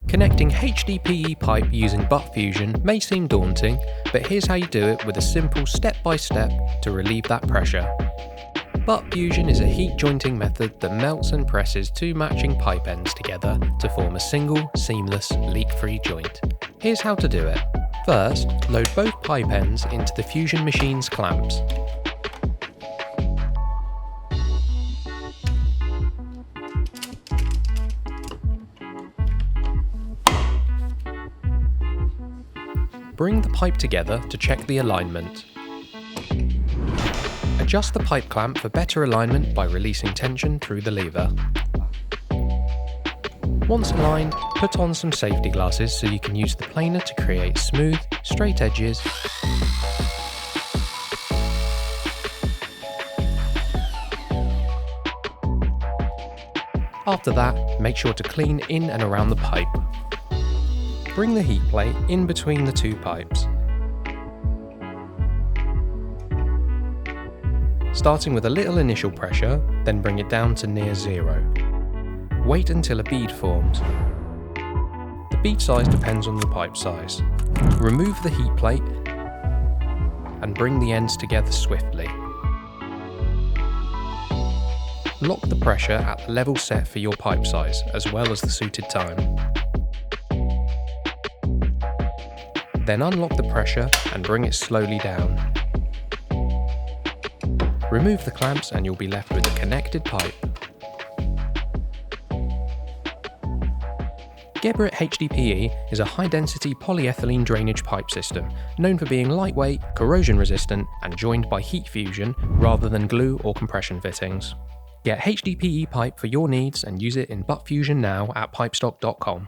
Connecting HDPE pipe using Butt Fusion may seem daunting, but here's how you do it with a simple step-by-step to relieve that pressure. Butt Fusion is a heat jointing method that melts and presses two matching pipe ends together to form a single, seamless, leak-free joint. Here's how to do it. First, load both pipe ends into the Fusion machine's clamps. Bring the pipe together to check the alignment. Adjust the pipe clamp for better alignment by releasing tension through the lever. Once aligned, put on some safety glasses so you can use the planer to create smooth, straight edges. After that, make sure to clean in and around the pipe. Bring the heat plate in between the two pipes. Starting with a little initial pressure, then bring it down to near zero. Wait until a bead forms. The bead size depends on your pipe size. Remove the heat plate and bring the ends together swiftly. Lock the pressure at the level set for your pipe size, as well as the suited time. Then unlock the pressure and bring it slowly down. Remove the clamps and you'll be left with a connected pipe. Geberit HDPE is a high-density polyethylene drainage pipe system, known for being lightweight, corrosion-resistant, and joined by heat fusion rather than glue or compression fittings. Get HDPE pipe for your needs and use it in Butt Fusion now at Pipestock.com.